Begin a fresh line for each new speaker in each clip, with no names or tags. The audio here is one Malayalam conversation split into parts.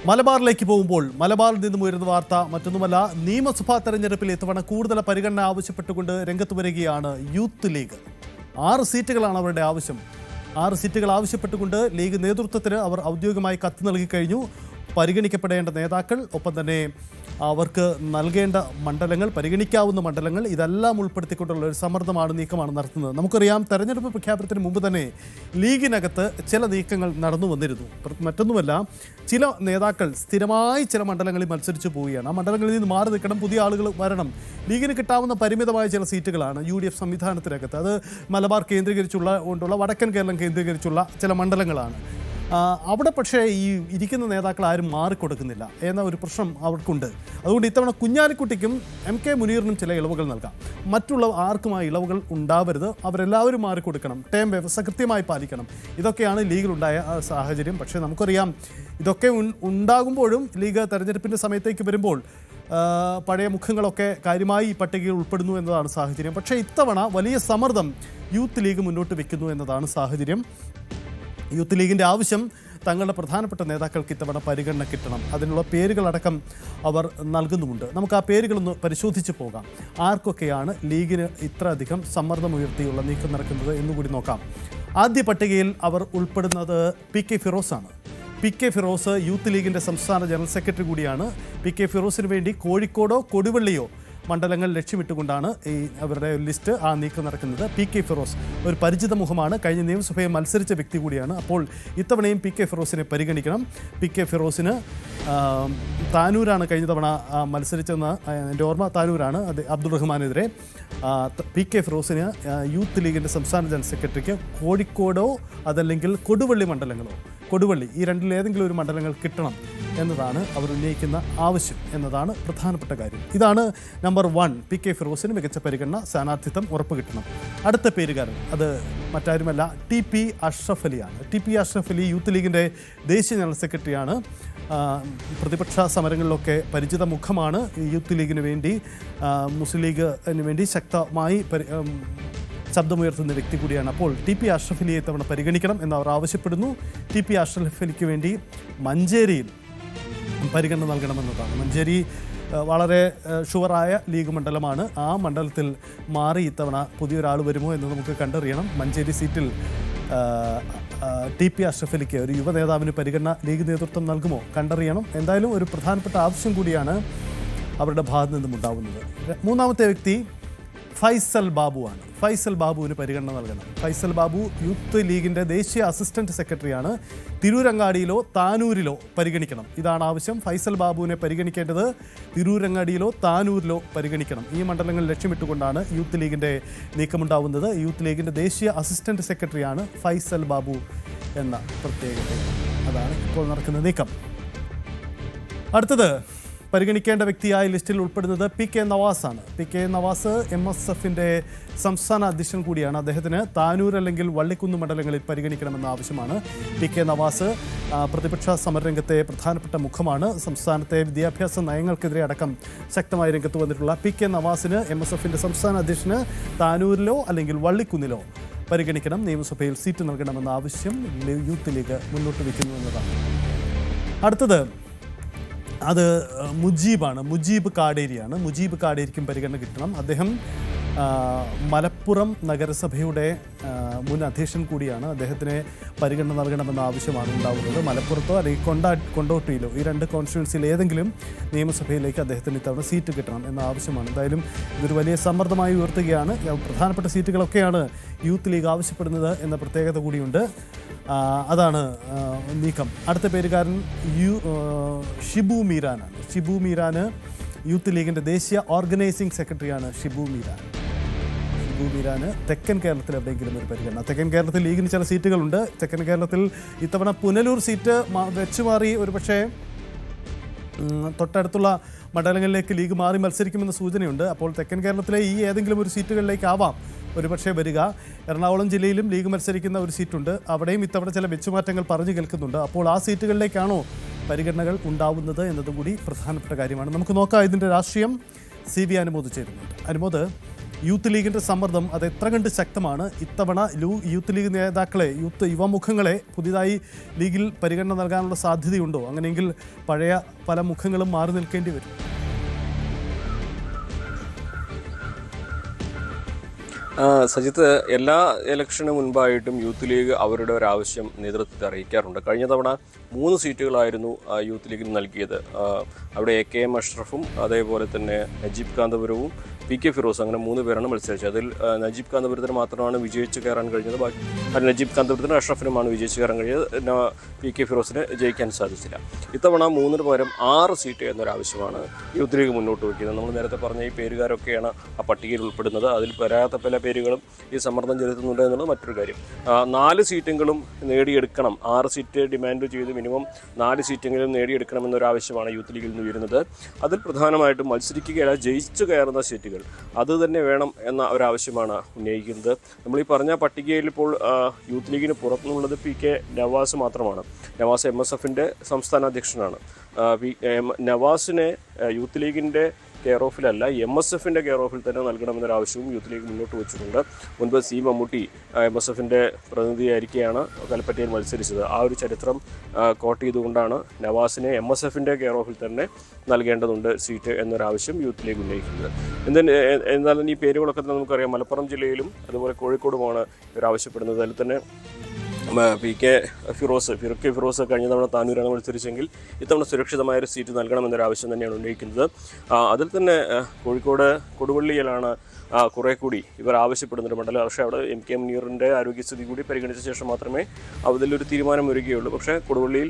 മലബാറിലേക്ക് പോകുമ്പോൾ മലബാറിൽ നിന്നും ഉയരുന്ന വാർത്ത മറ്റൊന്നുമല്ല, നിയമസഭാ തെരഞ്ഞെടുപ്പിൽ ഇത്തവണ കൂടുതൽ പരിഗണന ആവശ്യപ്പെട്ടുകൊണ്ട് രംഗത്ത് വരികയാണ് യൂത്ത് ലീഗ്. 6 സീറ്റുകളാണ് അവരുടെ ആവശ്യം. 6 സീറ്റുകൾ ആവശ്യപ്പെട്ടുകൊണ്ട് ലീഗ് നേതൃത്വത്തിന് അവർ ഔദ്യോഗികമായി കത്ത് നൽകി കഴിഞ്ഞു. പരിഗണിക്കപ്പെടേണ്ട നേതാക്കൾ, ഒപ്പം തന്നെ അവർക്ക് നൽകേണ്ട മണ്ഡലങ്ങൾ, പരിഗണിക്കാവുന്ന മണ്ഡലങ്ങൾ, ഇതെല്ലാം ഉൾപ്പെടുത്തിക്കൊണ്ടുള്ള ഒരു സമ്മർദ്ദമാണ്, നീക്കമാണ് നടത്തുന്നത്. നമുക്കറിയാം, തെരഞ്ഞെടുപ്പ് പ്രഖ്യാപനത്തിന് മുമ്പ് തന്നെ ലീഗിനകത്ത് ചില നീക്കങ്ങൾ നടന്നു വന്നിരുന്നു. മറ്റൊന്നുമല്ല, ചില നേതാക്കൾ സ്ഥിരമായി ചില മണ്ഡലങ്ങളിൽ മത്സരിച്ചു പോവുകയാണ്. ആ മണ്ഡലങ്ങളിൽ നിന്ന് മാറി നിൽക്കണം, പുതിയ ആളുകൾ വരണം. ലീഗിന് കിട്ടാവുന്ന പരിമിതമായ ചില സീറ്റുകളാണ് UDF സംവിധാനത്തിനകത്ത്. അത് മലബാർ കേന്ദ്രീകരിച്ചുള്ള വടക്കൻ കേരളം കേന്ദ്രീകരിച്ചുള്ള ചില മണ്ഡലങ്ങളാണ്. അവിടെ പക്ഷേ ഈ ഇരിക്കുന്ന നേതാക്കൾ ആരും മാറിക്കൊടുക്കുന്നില്ല എന്ന ഒരു പ്രശ്നം അവർക്കുണ്ട്. അതുകൊണ്ട് ഇത്തവണ കുഞ്ഞാലിക്കുട്ടിക്കും MK മുനീറിനും ചില ഇളവുകൾ നൽകാം. മറ്റുള്ള ആർക്കും ആ ഇളവുകൾ ഉണ്ടാവരുത്. അവരെല്ലാവരും മാറിക്കൊടുക്കണം. ടേം വ്യവസ്ഥ കൃത്യമായി പാലിക്കണം. ഇതൊക്കെയാണ് ലീഗിലുണ്ടായ സാഹചര്യം. പക്ഷേ നമുക്കറിയാം, ഇതൊക്കെ ഉണ്ടാകുമ്പോഴും ലീഗ് തെരഞ്ഞെടുപ്പിൻ്റെ സമയത്തേക്ക് വരുമ്പോൾ പഴയ മുഖങ്ങളൊക്കെ കാര്യമായി ഈ പട്ടികയിൽ ഉൾപ്പെടുന്നു എന്നതാണ് സാഹചര്യം. പക്ഷേ ഇത്തവണ വലിയ സമ്മർദ്ദം യൂത്ത് ലീഗ് മുന്നോട്ട് വയ്ക്കുന്നു എന്നതാണ് സാഹചര്യം. യൂത്ത് ലീഗിൻ്റെ ആവശ്യം, തങ്ങളുടെ പ്രധാനപ്പെട്ട നേതാക്കൾക്ക് ഇത്തവണ പരിഗണന കിട്ടണം. അതിനുള്ള പേരുകളടക്കം അവർ നൽകുന്നുമുണ്ട്. നമുക്ക് ആ പേരുകളൊന്ന് പരിശോധിച്ച് പോകാം. ആർക്കൊക്കെയാണ് ലീഗിന് ഇത്ര അധികം സമ്മർദ്ദമുയർത്തിയുള്ള നീക്കം നടക്കുന്നത് എന്നുകൂടി നോക്കാം. ആദ്യ പട്ടികയിൽ അവർ ഉൾപ്പെടുന്നത് PK ഫിറോസാണ്. PK ഫിറോസ് യൂത്ത് ലീഗിൻ്റെ സംസ്ഥാന ജനറൽ സെക്രട്ടറി കൂടിയാണ്. PK ഫിറോസിന് വേണ്ടി കോഴിക്കോടോ കൊടുവള്ളിയോ മണ്ഡലങ്ങൾ ലക്ഷ്യമിട്ടുകൊണ്ടാണ് അവരുടെ ലിസ്റ്റ്, ആ നീക്കം നടക്കുന്നത്. PK ഫിറോസ് ഒരു പരിചിത മുഖമാണ്. കഴിഞ്ഞ നിയമസഭയിൽ മത്സരിച്ച വ്യക്തി കൂടിയാണ്. അപ്പോൾ ഇത്തവണയും PK ഫിറോസിനെ പരിഗണിക്കണം. PK ഫിറോസിന് താനൂരാണ് കഴിഞ്ഞ തവണ മത്സരിച്ചെന്ന് എൻ്റെ ഓർമ്മ. താനൂരാണ് അത് അബ്ദുൾ റഹ്മാനെതിരെ. PK ഫിറോസിന് യൂത്ത് ലീഗിൻ്റെ സംസ്ഥാന ജനറൽ സെക്രട്ടറിക്ക് കോഴിക്കോടോ അതല്ലെങ്കിൽ കൊടുവള്ളി മണ്ഡലങ്ങളോ, കൊടുവള്ളി ഈ രണ്ടിലേതെങ്കിലും ഒരു മണ്ഡലങ്ങൾ കിട്ടണം എന്നതാണ് അവർ ഉന്നയിക്കുന്ന ആവശ്യം എന്നതാണ് പ്രധാനപ്പെട്ട കാര്യം. ഇതാണ് നമ്പർ 1. PK ഫിറോസിന് മികച്ച പരിഗണന, സ്ഥാനാർത്ഥിത്വം ഉറപ്പ് കിട്ടണം. അടുത്ത പേരുകാരൻ അത് മറ്റാരുമല്ല, TP അഷ്റഫ് അലിയാണ്. TP അഷ്റഫ് അലി യൂത്ത് ലീഗിൻ്റെ ദേശീയ ജനറൽ സെക്രട്ടറിയാണ്. പ്രതിപക്ഷ സമരങ്ങളിലൊക്കെ പരിചിത മുഖമാണ്. യൂത്ത് ലീഗിന് വേണ്ടി, മുസ്ലിം ലീഗിന് വേണ്ടി ശക്തമായി ശബ്ദമുയർത്തുന്ന വ്യക്തി കൂടിയാണ്. അപ്പോൾ TP അഷ്റഫ് അലിയെ തവണ പരിഗണിക്കണം എന്നവർ ആവശ്യപ്പെടുന്നു. TP അഷ്റഫ് അലിക്ക് വേണ്ടി മഞ്ചേരിയിൽ പരിഗണന നൽകണമെന്നതാണ്. മഞ്ചേരി വളരെ ഷുവറായ ലീഗ് മണ്ഡലമാണ്. ആ മണ്ഡലത്തിൽ മാറി ഇത്തവണ പുതിയൊരാൾ വരുമോ എന്ന് നമുക്ക് കണ്ടറിയണം. മഞ്ചേരി സീറ്റിൽ TP അഷ്റഫ് അലിക്ക്, ഒരു യുവ നേതാവിന് പരിഗണന ലീഗ് നേതൃത്വം നൽകുമോ കണ്ടറിയണം. എന്തായാലും ഒരു പ്രധാനപ്പെട്ട ആവശ്യം കൂടിയാണ് അവരുടെ ഭാഗത്തു നിന്നും ഉണ്ടാവുന്നത്. മൂന്നാമത്തെ വ്യക്തി ഫൈസൽ ബാബുവാണ്. ഫൈസൽ ബാബുവിന് പരിഗണന നൽകണം. ഫൈസൽ ബാബു യൂത്ത് ലീഗിൻ്റെ ദേശീയ അസിസ്റ്റന്റ് സെക്രട്ടറിയാണ്. തിരൂരങ്ങാടിയിലോ താനൂരിലോ പരിഗണിക്കണം, ഇതാണ് ആവശ്യം. ഫൈസൽ ബാബുവിനെ പരിഗണിക്കേണ്ടത് തിരൂരങ്ങാടിയിലോ താനൂരിലോ പരിഗണിക്കണം. ഈ മണ്ഡലങ്ങൾ ലക്ഷ്യമിട്ടുകൊണ്ടാണ് യൂത്ത് ലീഗിൻ്റെ നീക്കമുണ്ടാവുന്നത്. യൂത്ത് ലീഗിൻ്റെ ദേശീയ അസിസ്റ്റന്റ് സെക്രട്ടറിയാണ് ഫൈസൽ ബാബു എന്ന പ്രത്യേകത. അതാണ് ഇപ്പോൾ നടക്കുന്ന നീക്കം. അടുത്തത് പരിഗണിക്കേണ്ട വ്യക്തിയായ ലിസ്റ്റിൽ ഉൾപ്പെടുന്നത് PK നവാസാണ്. PK നവാസ് MSFൻ്റെ സംസ്ഥാന അധ്യക്ഷൻ കൂടിയാണ്. അദ്ദേഹത്തിന് താനൂർ അല്ലെങ്കിൽ വള്ളിക്കുന്ന് മണ്ഡലങ്ങളിൽ പരിഗണിക്കണമെന്ന ആവശ്യമാണ്. PK നവാസ് പ്രതിപക്ഷ സമരരംഗത്തെ പ്രധാനപ്പെട്ട മുഖമാണ്. സംസ്ഥാനത്തെ വിദ്യാഭ്യാസ നയങ്ങൾക്കെതിരെ അടക്കം ശക്തമായ രംഗത്ത് വന്നിട്ടുള്ള PK നവാസിന് MSFൻ്റെ സംസ്ഥാന അധ്യക്ഷന് താനൂരിലോ അല്ലെങ്കിൽ വള്ളിക്കുന്നിലോ പരിഗണിക്കണം. നിയമസഭയിൽ സീറ്റ് നൽകണമെന്ന ആവശ്യം യൂത്ത് ലീഗ് മുന്നോട്ട് വയ്ക്കുന്നു എന്നതാണ്. അടുത്തത് അത് മുജീബാണ്. മുജീബ് കാടേരിയാണ്. മുജീബ് കാടേരിക്കും പരിഗണന കിട്ടണം. അദ്ദേഹം മലപ്പുറം നഗരസഭയുടെ മുൻ അധ്യക്ഷൻ കൂടിയാണ്. അദ്ദേഹത്തിന് പരിഗണന നൽകണമെന്ന ആവശ്യമാണ് ഉണ്ടാവുന്നത്. മലപ്പുറത്തോ അല്ലെങ്കിൽ കൊണ്ടോട്ടിയിലോ, ഈ 2 കോൺസ്റ്റിറ്റ്യുവൻസിയിൽ ഏതെങ്കിലും നിയമസഭയിലേക്ക് അദ്ദേഹത്തിന് ഇത്തവണ സീറ്റ് കിട്ടണം എന്ന ആവശ്യമാണ്. എന്തായാലും ഇതൊരു വലിയ സമ്മർദ്ദമായി ഉയർത്തുകയാണ്. പ്രധാനപ്പെട്ട സീറ്റുകളൊക്കെയാണ് യൂത്ത് ലീഗ് ആവശ്യപ്പെടുന്നത് എന്ന പ്രത്യേകത കൂടിയുണ്ട്. അതാണ് നീക്കം. അടുത്ത പേരുകാരൻ ഷിബു മീരാനാണ്. ഷിബു മീരാന് യൂത്ത് ലീഗിൻ്റെ ദേശീയ ഓർഗനൈസിംഗ് സെക്രട്ടറിയാണ്. ഷിബു മീരാന് തെക്കൻ കേരളത്തിൽ എവിടെയെങ്കിലും ഒരു പരിഗണന. തെക്കൻ കേരളത്തിൽ ലീഗിന് ചില സീറ്റുകളുണ്ട്. തെക്കൻ കേരളത്തിൽ ഇത്തവണ പുനലൂർ സീറ്റ് വെച്ചുമാറി ഒരുപക്ഷെ തൊട്ടടുത്തുള്ള മണ്ഡലങ്ങളിലേക്ക് ലീഗ് മാറി മത്സരിക്കുമെന്ന സൂചനയുണ്ട്. അപ്പോൾ തെക്കൻ കേരളത്തിലെ ഈ ഏതെങ്കിലും ഒരു സീറ്റുകളിലേക്കാവാം ഒരുപക്ഷെ വരിക. എറണാകുളം ജില്ലയിലും ലീഗ് മത്സരിക്കുന്ന ഒരു സീറ്റുണ്ട്. അവിടെയും ഇത്തവണ ചില വെച്ചുമാറ്റങ്ങൾ പറഞ്ഞു കേൾക്കുന്നുണ്ട്. അപ്പോൾ ആ സീറ്റുകളിലേക്കാണോ പരിഗണനകൾ ഉണ്ടാവുന്നത് എന്നതും കൂടി പ്രധാനപ്പെട്ട കാര്യമാണ്. നമുക്ക് നോക്കാം ഇതിൻ്റെ രാഷ്ട്രീയം. CV അനുമോദ് ചേരുന്നുണ്ട്. അനുമോദ്, യൂത്ത് ലീഗിൻ്റെ സമ്മർദ്ദം അത് എത്ര കണ്ട് ശക്തമാണ്? ഇത്തവണ യൂത്ത് ലീഗ് നേതാക്കളെ, യുവമുഖങ്ങളെ പുതിയതായി ലീഗിൽ പരിഗണന നൽകാനുള്ള സാധ്യതയുണ്ടോ? അങ്ങനെയെങ്കിൽ പഴയ പല മുഖങ്ങളും മാറി നിൽക്കേണ്ടി വരും.
സജിത്ത്, എല്ലാ ഇലക്ഷന് മുൻപായിട്ടും യൂത്ത് ലീഗ് അവരുടെ ഒരു ആവശ്യം നേതൃത്വത്തെ അറിയിക്കാറുണ്ട്. കഴിഞ്ഞ തവണ 3 സീറ്റുകളായിരുന്നു യൂത്ത് ലീഗിന് നൽകിയത്. അവിടെ AKM അഷ്റഫും അതേപോലെ തന്നെ നജീബ് കാന്തപുരവും PK ഫിറോസ്, അങ്ങനെ 3 പേരാണ് മത്സരിച്ചത്. അതിൽ നജീബ് കാന്തപുരത്തിന് മാത്രമാണ് വിജയിച്ച് കയറാൻ കഴിഞ്ഞത്. ബാക്കി നജീബ് കാന്തപുരത്തിനും അഷ്റഫിനുമാണ് വിജയിച്ച് കയറാൻ കഴിഞ്ഞത്. PK ഫിറോസിന് ജയിക്കാൻ സാധിച്ചില്ല. ഇത്തവണ 3-ന് പകരം 6 സീറ്റ് എന്നൊരാവശ്യമാണ് യൂത്ത് ലീഗ് മുന്നോട്ട് വയ്ക്കുന്നത്. നമ്മൾ നേരത്തെ പറഞ്ഞ ഈ പേരുകാരൊക്കെയാണ് ആ പട്ടികയിൽ ഉൾപ്പെടുന്നത്. അതിൽ വരാത്ത പല പേരുകളും ഈ സമ്മർദ്ദം ചെലുത്തുന്നുണ്ട് എന്നുള്ളത് മറ്റൊരു കാര്യം. 4 സീറ്റെങ്കിലും നേടിയെടുക്കണം, 6 സീറ്റ് ഡിമാൻഡ് ചെയ്ത് മിനിമം 4 സീറ്റെങ്കിലും നേടിയെടുക്കണമെന്നൊരാവശ്യമാണ് യൂത്ത് ലീഗിൽ നിന്ന് വരുന്നത്. അതിൽ പ്രധാനമായിട്ടും മത്സരിക്കുകയല്ല, ജയിച്ചു കയറുന്ന സീറ്റുകൾ അത് തന്നെ വേണം എന്ന ഒരാവശ്യമാണ് ഉന്നയിക്കുന്നത്. നമ്മളീ പറഞ്ഞ പട്ടികയിൽ ഇപ്പോൾ യൂത്ത് ലീഗിന് പുറത്തുനിന്നുള്ളത് PK നവാസ് മാത്രമാണ്. നവാസ് MSFൻ്റെ സംസ്ഥാന അധ്യക്ഷനാണ്. നവാസിനെ യൂത്ത് ലീഗിൻ്റെ കെയർ ഓഫിലല്ല, MSFൻ്റെ കെയർ ഓഫിൽ തന്നെ നൽകണമെന്നൊരാവശ്യവും യൂത്ത് ലീഗ് മുന്നോട്ട് വെച്ചിട്ടുണ്ട്. മുൻപ് C മമ്മൂട്ടി MSFൻ്റെ പ്രതിനിധിയായിരിക്കെയാണ് കൽപ്പറ്റയിൽ മത്സരിച്ചത്. ആ ഒരു ചരിത്രം കോട്ട് ചെയ്തുകൊണ്ടാണ് നവാസിനെ MSFൻ്റെ കെയർ ഓഫിൽ തന്നെ നൽകേണ്ടതുണ്ട് സീറ്റ് എന്നൊരാവശ്യം യൂത്ത് ലീഗ് ഉന്നയിക്കുന്നത്. എന്നാലും ഈ പേരുകളൊക്കെ തന്നെ നമുക്കറിയാം. മലപ്പുറം ജില്ലയിലും അതുപോലെ കോഴിക്കോടുമാണ് ഇവരാവശ്യപ്പെടുന്നത്. അതിൽ തന്നെ PK ഫിറോസ് കഴിഞ്ഞ തവണ താനൂരാണ് മത്സരിച്ചെങ്കിൽ ഇത്തവണ സുരക്ഷിതമായൊരു സീറ്റ് നൽകണമെന്നൊരാവശ്യം തന്നെയാണ് ഉന്നയിക്കുന്നത്. അതിൽ തന്നെ കോഴിക്കോട് കൊടുവള്ളിയിലാണ് കുറേ കൂടി ഇവർ ആവശ്യപ്പെടുന്നൊരു മണ്ഡലം. പക്ഷേ അവിടെ MK മുനീറിൻ്റെ ആരോഗ്യസ്ഥിതി കൂടി പരിഗണിച്ച ശേഷം മാത്രമേ അതിലൊരു തീരുമാനം വരികയുള്ളൂ. പക്ഷേ കൊടുവള്ളിയിൽ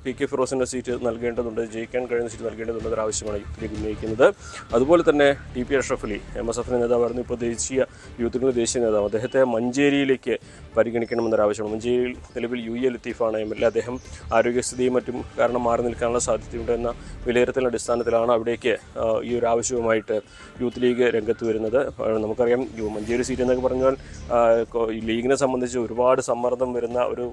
PK ഫിറോസിൻ്റെ സീറ്റ് നൽകേണ്ടതുണ്ട്, ജയിക്കാൻ കഴിയുന്ന സീറ്റ് നൽകേണ്ടതുണ്ട് എന്നൊരാവശ്യമാണ് യൂത്ത് ലീഗ് ഉന്നയിക്കുന്നത്. അതുപോലെ തന്നെ TP അഷ്റഫ് അലി MSFൻ്റെ നേതാവായിരുന്നു, ഇപ്പോൾ യൂത്ത് ലീഗ് ദേശീയ നേതാവ്. അദ്ദേഹത്തെ മഞ്ചേരിയിലേക്ക് പരിഗണിക്കണമെന്നൊരാവശ്യമാണ്. മഞ്ചേരിയിൽ നിലവിൽ UA ലത്തീഫാണ് MLA. അദ്ദേഹം ആരോഗ്യസ്ഥിതിയും മറ്റും കാരണം മാറി നിൽക്കാനുള്ള സാധ്യതയുണ്ട് എന്ന വിലയിരുത്തലിൻ്റെ അടിസ്ഥാനത്തിലാണ് അവിടേക്ക് ഈ ഒരു ആവശ്യവുമായിട്ട് യൂത്ത് ലീഗ് രംഗത്ത് വരുന്നത്. നമുക്കറിയാം, മഞ്ചേരി സീറ്റ് എന്നൊക്കെ പറഞ്ഞാൽ ലീഗിനെ സംബന്ധിച്ച് ഒരുപാട് സമ്മർദ്ദം വരുന്ന ഒരു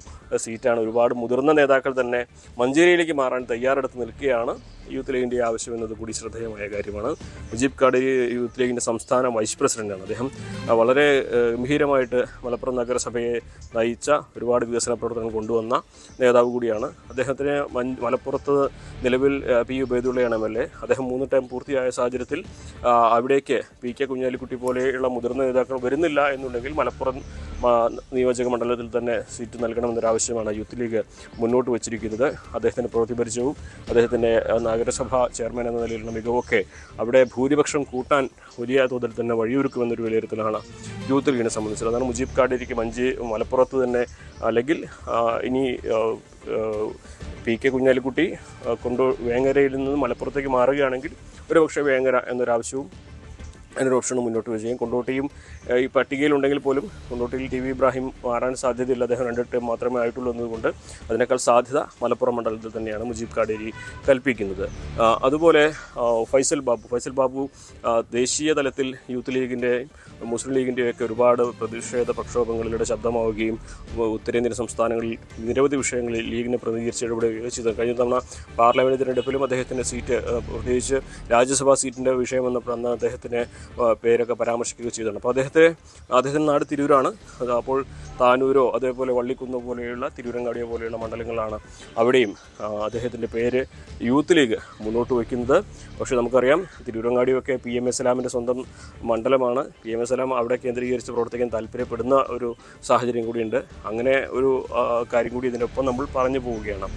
സീറ്റാണ്. ഒരുപാട് മുതിർന്ന നേതാക്കൾ തന്നെ മഞ്ചേരിയിലേക്ക് മാറാൻ തയ്യാറെടുത്ത് നിൽക്കുകയാണ്. യൂത്ത് ലീഗിൻ്റെ ആവശ്യം എന്നത് കൂടി ശ്രദ്ധേയമായ കാര്യമാണ്. നജീബ് കാടരി യൂത്ത് ലീഗിൻ്റെ സംസ്ഥാന വൈസ് പ്രസിഡന്റാണ്. അദ്ദേഹം വളരെ ഗംഭീരമായിട്ട് മലപ്പുറം നഗരസഭയെ നയിച്ച ഒരുപാട് വികസന പ്രവർത്തനങ്ങൾ കൊണ്ടുവന്ന നേതാവ് കൂടിയാണ്. അദ്ദേഹത്തിന് മലപ്പുറത്ത് നിലവിൽ P ഉബൈദുള്ളയാണ് MLA. അദ്ദേഹം 3 ടൈം പൂർത്തിയായ സാഹചര്യത്തിൽ അവിടേക്ക് PK കുഞ്ഞാലിക്കുട്ടി പോലെയുള്ള മുതിർന്ന നേതാക്കൾ വരുന്നില്ല എന്നുണ്ടെങ്കിൽ മലപ്പുറം നിയോജക മണ്ഡലത്തിൽ തന്നെ സീറ്റ് നൽകണമെന്നൊരാവശ്യമാണ് യൂത്ത് ലീഗ് മുന്നോട്ട് വച്ചിരിക്കുന്നത്. അദ്ദേഹത്തിൻ്റെ പ്രവൃത്തി പരിചയവും അദ്ദേഹത്തിൻ്റെ നഗരസഭാ ചെയർമാൻ എന്ന നിലയിലുള്ള മികവൊക്കെ അവിടെ ഭൂരിപക്ഷം കൂട്ടാൻ വലിയ തോതിൽ തന്നെ വഴിയൊരുക്കുമെന്നൊരു വിലയിരുത്തലാണ് യൂത്ത് ലീഗിനെ സംബന്ധിച്ചത്. അതാണ് മുജീബ് കാടേരിക്ക് മലപ്പുറത്ത് തന്നെ, അല്ലെങ്കിൽ ഇനി PK കുഞ്ഞാലിക്കുട്ടി വേങ്ങരയിൽ നിന്ന് മലപ്പുറത്തേക്ക് മാറുകയാണെങ്കിൽ ഒരുപക്ഷെ വേങ്ങര എന്നൊരാവശ്യവും അതിനൊരു ഓപ്ഷനും മുന്നോട്ട് വരികയും കൊണ്ടോട്ടിയും ഈ പട്ടികയിലുണ്ടെങ്കിൽ പോലും കൊണ്ടോട്ടിയിൽ TV ഇബ്രാഹിം മാറാൻ സാധ്യതയില്ല. അദ്ദേഹം 2 ടൈം മാത്രമേ ആയിട്ടുള്ളൂ എന്നതുകൊണ്ട് അതിനേക്കാൾ സാധ്യത മലപ്പുറം മണ്ഡലത്തിൽ തന്നെയാണ് മുജീബ് കാടേരി കൽപ്പിക്കുന്നത്. അതുപോലെ ഫൈസൽ ബാബു ദേശീയ തലത്തിൽ യൂത്ത് ലീഗിൻ്റെ മുസ്ലിം ലീഗിൻ്റെയൊക്കെ ഒരുപാട് പ്രതിഷേധ പ്രക്ഷോഭങ്ങളിലൂടെ ശബ്ദമാവുകയും ഉത്തരേന്ത്യൻ സംസ്ഥാനങ്ങളിൽ നിരവധി വിഷയങ്ങളിൽ ലീഗിനെ പ്രതികരിച്ച് ഇടപെടുകയും ചെയ്തത്. കഴിഞ്ഞ തവണ പാർലമെൻറ്റ് തിരഞ്ഞെടുപ്പിലും അദ്ദേഹത്തിൻ്റെ സീറ്റ്, പ്രത്യേകിച്ച് രാജ്യസഭാ സീറ്റിൻ്റെ വിഷയം വന്നപ്പോൾ അന്ന് അദ്ദേഹത്തിന് പേരൊക്കെ പരാമർശിക്കുക ചെയ്തിട്ടുണ്ട്. അപ്പോൾ അദ്ദേഹത്തിൻ്റെ നാട് തിരൂരാണ്. അപ്പോൾ താനൂരോ അതേപോലെ വള്ളിക്കുന്ന് പോലെയുള്ള തിരൂരങ്ങാടിയോ പോലെയുള്ള മണ്ഡലങ്ങളാണ്. അവിടെയും അദ്ദേഹത്തിൻ്റെ പേര് യൂത്ത് ലീഗ് മുന്നോട്ട് വയ്ക്കുന്നത്. പക്ഷേ നമുക്കറിയാം, തിരൂരങ്ങാടിയൊക്കെ PM ഇസ്ലാമിൻ്റെ സ്വന്തം മണ്ഡലമാണ്. PM ഇസ്ലാം അവിടെ കേന്ദ്രീകരിച്ച് പ്രവർത്തിക്കാൻ താല്പര്യപ്പെടുന്ന ഒരു സാഹചര്യം കൂടിയുണ്ട്. അങ്ങനെ ഒരു കാര്യം കൂടി ഇതിനൊപ്പം നമ്മൾ പറഞ്ഞു പോവുകയാണ്.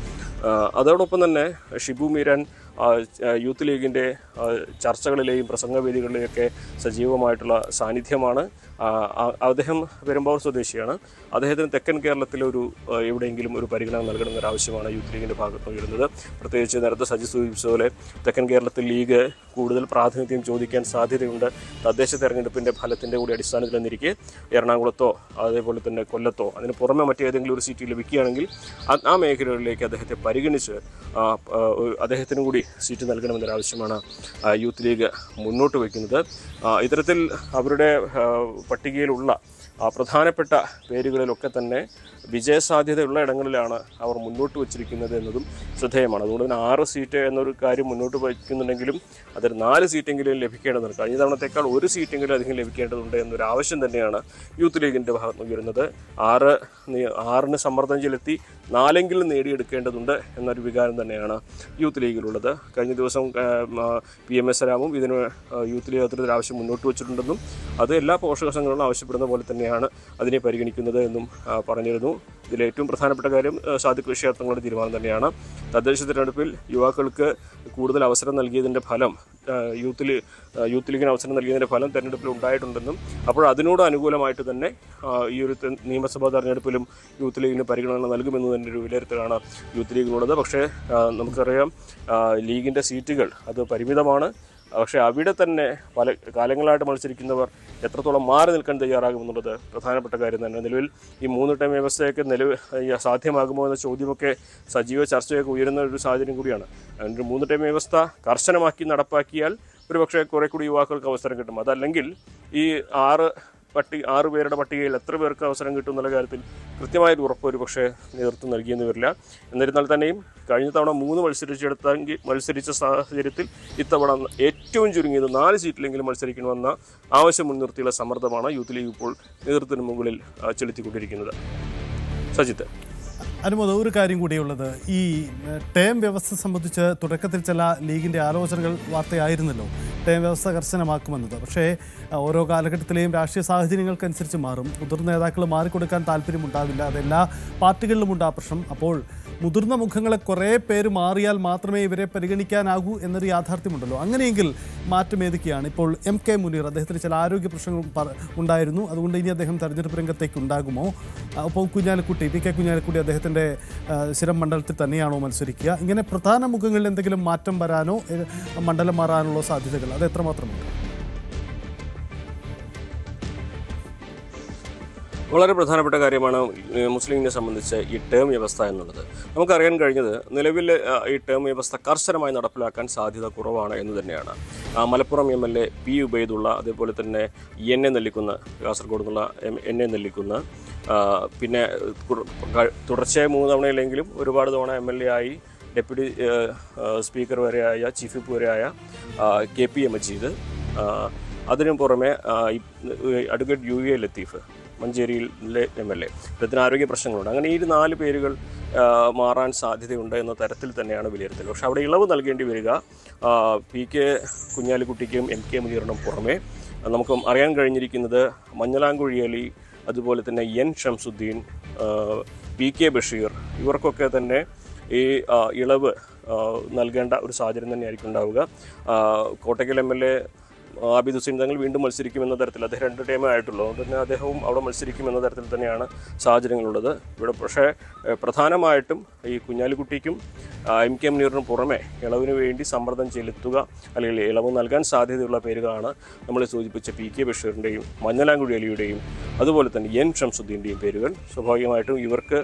അതോടൊപ്പം തന്നെ ഷിബു മീരാൻ യൂത്ത് ലീഗിൻ്റെ ചർച്ചകളിലെയും പ്രസംഗവേദികളിലെയൊക്കെ സജീവമായിട്ടുള്ള സാന്നിധ്യമാണ്. അദ്ദേഹം പെരുമ്പാവൂർ സ്വദേശിയാണ്. അദ്ദേഹത്തിന് തെക്കൻ കേരളത്തിലൊരു എവിടെയെങ്കിലും ഒരു പരിഗണന നൽകണമെന്നൊരാവശ്യമാണ് യൂത്ത് ലീഗിൻ്റെ ഭാഗത്ത് വരുന്നത്. പ്രത്യേകിച്ച് നേരത്തെ സജി സൂചിപ്പിച്ചതുപോലെ തെക്കൻ കേരളത്തിൽ ലീഗ് കൂടുതൽ പ്രാതിനിധ്യം ചോദിക്കാൻ സാധ്യതയുണ്ട്. തദ്ദേശ തെരഞ്ഞെടുപ്പിൻ്റെ ഫലത്തിൻ്റെ കൂടി അടിസ്ഥാനത്തിൽ എന്നിരിക്കെ എറണാകുളത്തോ അതേപോലെ തന്നെ കൊല്ലത്തോ അതിന് പുറമെ മറ്റേതെങ്കിലും ഒരു സീറ്റ് ലഭിക്കുകയാണെങ്കിൽ ആ മേഖലകളിലേക്ക് അദ്ദേഹത്തെ പരിഗണിച്ച് അദ്ദേഹത്തിനും കൂടി സീറ്റ് നൽകണമെന്നൊരാവശ്യമാണ് യൂത്ത് ലീഗ് മുന്നോട്ട് വയ്ക്കുന്നത്. ഇത്തരത്തിൽ അവരുടെ പട്ടികയിലുള്ള പ്രധാനപ്പെട്ട പേരുകളിലൊക്കെ തന്നെ വിജയസാധ്യതയുള്ള ഇടങ്ങളിലാണ് അവർ മുന്നോട്ട് വച്ചിരിക്കുന്നത് എന്നതും ശ്രദ്ധേയമാണ്. അതുകൊണ്ട് തന്നെ 6 സീറ്റ് എന്നൊരു കാര്യം മുന്നോട്ട് വയ്ക്കുന്നുണ്ടെങ്കിലും അതിൽ 4 സീറ്റെങ്കിലും ലഭിക്കേണ്ടതുണ്ട്. കഴിഞ്ഞ തവണത്തേക്കാൾ 1 സീറ്റെങ്കിലും അധികം ലഭിക്കേണ്ടതുണ്ട് എന്നൊരു ആവശ്യം തന്നെയാണ് യൂത്ത് ലീഗിൻ്റെ ഭാഗത്ത് നിന്ന് വരുന്നത്. 6ന് സമ്മർദ്ദം ചെലുത്തി 4എങ്കിലും നേടിയെടുക്കേണ്ടതുണ്ട് എന്നൊരു വികാരം തന്നെയാണ് യൂത്ത് ലീഗിലുള്ളത്. കഴിഞ്ഞ ദിവസം PMS രാമും ഇതിന് യൂത്ത് ലീഗ് അത്തരത്തിൽ ആവശ്യം മുന്നോട്ട് വച്ചിട്ടുണ്ടെന്നും അത് എല്ലാ പോഷക സംഘടനകളും ആവശ്യപ്പെടുന്ന പോലെ തന്നെയാണ് അതിനെ പരിഗണിക്കുന്നത് എന്നും പറഞ്ഞിരുന്നു. ഇതിലേറ്റവും പ്രധാനപ്പെട്ട കാര്യം സാദിഖ് ബഷീർ തങ്ങളുടെ തീരുമാനം തന്നെയാണ്. തദ്ദേശ തിരഞ്ഞെടുപ്പിൽ യുവാക്കൾക്ക് കൂടുതൽ അവസരം നൽകിയതിൻ്റെ ഫലം യൂത്ത് ലീഗിന് അവസരം നൽകിയതിൻ്റെ ഫലം തെരഞ്ഞെടുപ്പിൽ ഉണ്ടായിട്ടുണ്ടെന്നും അപ്പോൾ അതിനോട് അനുകൂലമായിട്ട് തന്നെ ഈ ഒരു നിയമസഭാ തെരഞ്ഞെടുപ്പിലും യൂത്ത് ലീഗിന് പരിഗണന നൽകുമെന്ന് തന്നെ ഒരു വിലയിരുത്തലാണ് യൂത്ത് ലീഗിനുള്ളത്. പക്ഷേ നമുക്കറിയാം ലീഗിൻ്റെ സീറ്റുകൾ അത് പരിമിതമാണ്. പക്ഷേ അവിടെ തന്നെ പല കാലങ്ങളായിട്ട് മത്സരിക്കുന്നവർ എത്രത്തോളം മാറി നിൽക്കാൻ തയ്യാറാകുമെന്നുള്ളത് പ്രധാനപ്പെട്ട കാര്യം തന്നെ. നിലവിൽ ഈ 3 ടൈം വ്യവസ്ഥയൊക്കെ സാധ്യമാകുമോ എന്ന ചോദ്യമൊക്കെ സജീവ ചർച്ചയൊക്കെ ഉയരുന്ന ഒരു സാഹചര്യം കൂടിയാണ്. അതിൻ്റെ 3 ടൈം വ്യവസ്ഥ കർശനമാക്കി നടപ്പാക്കിയാൽ ഒരുപക്ഷെ കുറെ കൂടി യുവാക്കൾക്ക് അവസരം കിട്ടും. അതല്ലെങ്കിൽ ഈ 6 പേരുടെ പട്ടികയിൽ എത്ര പേർക്ക് അവസരം കിട്ടും എന്നുള്ള കാര്യത്തിൽ കൃത്യമായൊരു ഉറപ്പ് ഒരു പക്ഷേ നേതൃത്വം നൽകിയെന്ന് വരില്ല. എന്നിരുന്നാൽ തന്നെയും കഴിഞ്ഞ തവണ 3 മത്സരിച്ച സാഹചര്യത്തിൽ ഇത്തവണ ഏറ്റവും ചുരുങ്ങിയത് 4 സീറ്റിലെങ്കിലും മത്സരിക്കണമെന്ന ആവശ്യം മുൻനിർത്തിയുള്ള സമ്മർദ്ദമാണ് യൂത്ത് ലീഗ് ഇപ്പോൾ നേതൃത്വത്തിന് മുകളിൽ ചെലുത്തിക്കൊണ്ടിരിക്കുന്നത്. സജിത്ത്,
അനുമോദ, ഒരു കാര്യം കൂടിയുള്ളത്, ഈ ടേം വ്യവസ്ഥ സംബന്ധിച്ച് തുടക്കത്തിൽ ചില ലീഗിൻ്റെ ആലോചനകൾ വാർത്തയായിരുന്നല്ലോ, ടേം വ്യവസ്ഥ കർശനമാക്കുമെന്നത്. പക്ഷേ ഓരോ കാലഘട്ടത്തിലെയും രാഷ്ട്രീയ സാഹചര്യങ്ങൾക്കനുസരിച്ച് മാറും. മുതിർന്ന നേതാക്കൾ മാറിക്കൊടുക്കാൻ താല്പര്യമുണ്ടാവില്ല. അതെല്ലാ പാർട്ടികളിലുമുണ്ട് ആ പ്രശ്നം. അപ്പോൾ മുതിർന്ന മുഖങ്ങളെ കുറേ പേര് മാറിയാൽ മാത്രമേ ഇവരെ പരിഗണിക്കാനാകൂ എന്നൊരു യാഥാർത്ഥ്യമുണ്ടല്ലോ. അങ്ങനെയെങ്കിൽ മാറ്റം ഏതൊക്കെയാണ്? ഇപ്പോൾ MK മുനീർ, അദ്ദേഹത്തിന് ചില ആരോഗ്യ പ്രശ്നങ്ങൾ ഉണ്ടായിരുന്നു. അതുകൊണ്ട് ഇനി അദ്ദേഹം തെരഞ്ഞെടുപ്പ് രംഗത്തേക്ക് ഉണ്ടാകുമോ? അപ്പോൾ PK കുഞ്ഞാലിക്കുട്ടി അദ്ദേഹത്തിൻ്റെ സ്ഥിരം മണ്ഡലത്തിൽ തന്നെയാണോ മത്സരിക്കുക? ഇങ്ങനെ പ്രധാന മുഖങ്ങളിൽ എന്തെങ്കിലും മാറ്റം വരാനോ മണ്ഡലം മാറാനുള്ള സാധ്യതകൾ അത് എത്രമാത്രമുണ്ട്?
വളരെ പ്രധാനപ്പെട്ട കാര്യമാണ് മുസ്ലിം ലീഗിനെ സംബന്ധിച്ച് ഈ ടേം വ്യവസ്ഥ എന്നുള്ളത്. നമുക്കറിയാൻ കഴിഞ്ഞത് നിലവിൽ ഈ ടേം വ്യവസ്ഥ കർശനമായി നടപ്പിലാക്കാൻ സാധ്യത കുറവാണ് എന്ന് തന്നെയാണ്. Malappuram MLA P. ഉബൈദുള്ള, അതേപോലെ തന്നെ NA നെല്ലിക്കുന്ന്, കാസർഗോഡ് നിന്നുള്ള NA നെല്ലിക്കുന്ന്, പിന്നെ തുടർച്ചയായി 3 തവണയിലെങ്കിലും ഒരുപാട് തവണ MLA ആയി ഡെപ്യൂട്ടി സ്പീക്കർ വരെയായ ചീഫ് വിപ്പ് വരെയായ KP മജീദ്, അതിനു പുറമെ അഡ്വക്കേറ്റ് UA ലത്തീഫ് മഞ്ചേരിയിലെ MLA, ഇദ്ദേഹത്തിന് ആരോഗ്യ പ്രശ്നങ്ങളുണ്ട്. അങ്ങനെ ഈ 4 പേരുകൾ മാറാൻ സാധ്യതയുണ്ട് എന്ന തരത്തിൽ തന്നെയാണ് വിലയിരുത്തൽ. പക്ഷേ അവിടെ ഇളവ് നൽകേണ്ടി വരിക PK കുഞ്ഞാലിക്കുട്ടിക്കും MK മുനീറിനും പുറമെ നമുക്ക് അറിയാൻ കഴിഞ്ഞിരിക്കുന്നത് മഞ്ഞളാംകുഴി അലി, അതുപോലെ തന്നെ N. ഷംസുദ്ദീൻ, PK ബഷീർ, ഇവർക്കൊക്കെ തന്നെ ഈ ഇളവ് നൽകേണ്ട ഒരു സാഹചര്യം തന്നെയായിരിക്കും ഉണ്ടാവുക. കോട്ടയ്ക്കൽ MLA ആബിദ് ഹുസൈൻ തങ്ങൾ വീണ്ടും മത്സരിക്കുമെന്ന തരത്തിൽ, അദ്ദേഹം 2 ടൈമേ ആയിട്ടുള്ളൂ, അതുകൊണ്ട് തന്നെ അദ്ദേഹവും അവിടെ മത്സരിക്കുമെന്ന തരത്തിൽ തന്നെയാണ് സാഹചര്യങ്ങളുള്ളത് ഇവിടെ. പക്ഷേ പ്രധാനമായിട്ടും ഈ കുഞ്ഞാലിക്കുട്ടിക്കും MK മുനീറിനും പുറമെ ഇളവിന് വേണ്ടി സമ്മർദ്ദം ചെലുത്തുക അല്ലെങ്കിൽ ഇളവ് നൽകാൻ സാധ്യതയുള്ള പേരുകളാണ് നമ്മൾ സൂചിപ്പിച്ച PK ബഷീറിൻ്റെയും മഞ്ഞളാംകുഴി അലിയുടെയും അതുപോലെ തന്നെ N. ഷംസുദ്ദീൻ്റെയും പേരുകൾ. സ്വാഭാവികമായിട്ടും ഇവർക്ക്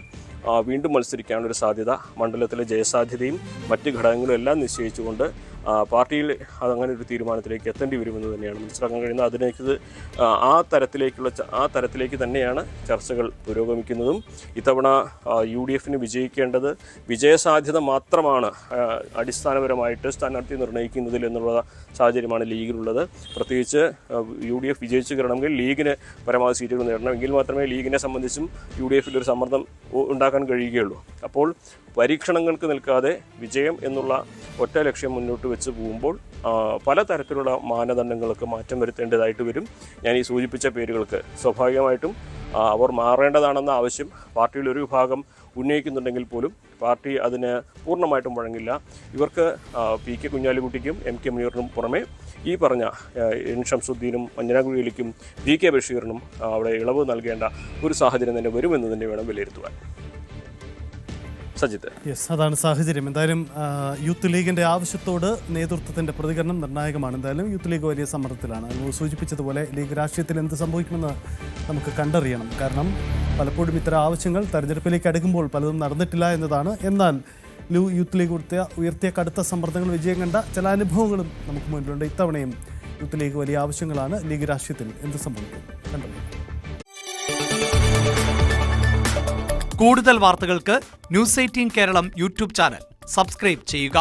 വീണ്ടും മത്സരിക്കാനൊരു സാധ്യത, മണ്ഡലത്തിലെ ജയസാധ്യതയും മറ്റ് ഘടകങ്ങളും എല്ലാം നിശ്ചയിച്ചുകൊണ്ട് പാർട്ടിയിൽ അതങ്ങനെ ഒരു തീരുമാനത്തിലേക്ക് എത്തേണ്ടി വരുമെന്ന് തന്നെയാണ് മനസ്സിലാക്കാൻ കഴിയുന്നത്. അതിലേക്ക് ആ തരത്തിലേക്ക് തന്നെയാണ് ചർച്ചകൾ പുരോഗമിക്കുന്നതും. ഇത്തവണ UDFന് വിജയിക്കേണ്ടത് വിജയസാധ്യത മാത്രമാണ് അടിസ്ഥാനപരമായിട്ട് സ്ഥാനാർത്ഥി നിർണ്ണയിക്കുന്നതിൽ എന്നുള്ള സാഹചര്യമാണ് ലീഗിലുള്ളത്. പ്രത്യേകിച്ച് UDF വിജയിച്ചു കയറണമെങ്കിൽ ലീഗിന് പരമാവധി സീറ്റുകൾ നേടണം. എങ്കിൽ മാത്രമേ ലീഗിനെ സംബന്ധിച്ചും UDFിൽ ഒരു സമ്മർദ്ദം ഉണ്ടാക്കാൻ കഴിയുകയുള്ളൂ. അപ്പോൾ പരീക്ഷണങ്ങൾക്ക് നിൽക്കാതെ വിജയം എന്നുള്ള ഒറ്റ ലക്ഷ്യം മുന്നോട്ട് വെച്ച് പോകുമ്പോൾ പലതരത്തിലുള്ള മാനദണ്ഡങ്ങൾക്ക് മാറ്റം വരുത്തേണ്ടതായിട്ട് വരും. ഞാൻ ഈ സൂചിപ്പിച്ച പേരുകൾക്ക് സ്വാഭാവികമായിട്ടും അവർ മാറേണ്ടതാണെന്ന ആവശ്യം പാർട്ടിയിൽ ഒരു വിഭാഗം ഉന്നയിക്കുന്നുണ്ടെങ്കിൽ പോലും പാർട്ടി അതിന് പൂർണ്ണമായിട്ടും വഴങ്ങില്ല. ഇവർക്ക് PK കുഞ്ഞാലിക്കുട്ടിക്കും MK മുനീറിനും പുറമെ ഈ പറഞ്ഞ N. ഷംസുദ്ദീനും മഞ്ഞളാംകുഴിയിലേക്കും PK ബഷീറിനും അവിടെ ഇളവ് നൽകേണ്ട ഒരു സാഹചര്യം തന്നെ വരുമെന്ന് തന്നെ വേണം വിലയിരുത്തുവാൻ. സജിത്ത്,
അതാണ് സാഹചര്യം. എന്തായാലും യൂത്ത് ലീഗിൻ്റെ ആവശ്യത്തോട് നേതൃത്വത്തിൻ്റെ പ്രതികരണം നിർണായകമാണ്. എന്തായാലും യൂത്ത് ലീഗ് വലിയ സമ്മർദ്ദത്തിലാണ്. സൂചിപ്പിച്ചതുപോലെ ലീഗ് രാഷ്ട്രീയത്തിൽ എന്ത് സംഭവിക്കുമെന്ന് നമുക്ക് കണ്ടറിയണം. കാരണം പലപ്പോഴും ഇത്തരം ആവശ്യങ്ങൾ തെരഞ്ഞെടുപ്പിലേക്ക് അടുക്കുമ്പോൾ പലതും നടന്നിട്ടില്ല എന്നതാണ്. എന്നാൽ യൂത്ത് ലീഗ് ഉയർത്തിയ കടുത്ത സമ്മർദ്ദങ്ങൾ വിജയം കണ്ട ചില അനുഭവങ്ങളും നമുക്ക് മുന്നിലുണ്ട്. ഇത്തവണയും യൂത്ത് ലീഗ് വലിയ ആവശ്യങ്ങളാണ്. ലീഗ് രാഷ്ട്രീയത്തിൽ എന്ത് സംഭവിക്കും കണ്ടറിയണം.
കൂടുതൽ വാർത്തകൾക്ക് news 18 Keralam YouTube channel subscribe ചെയ്യുക.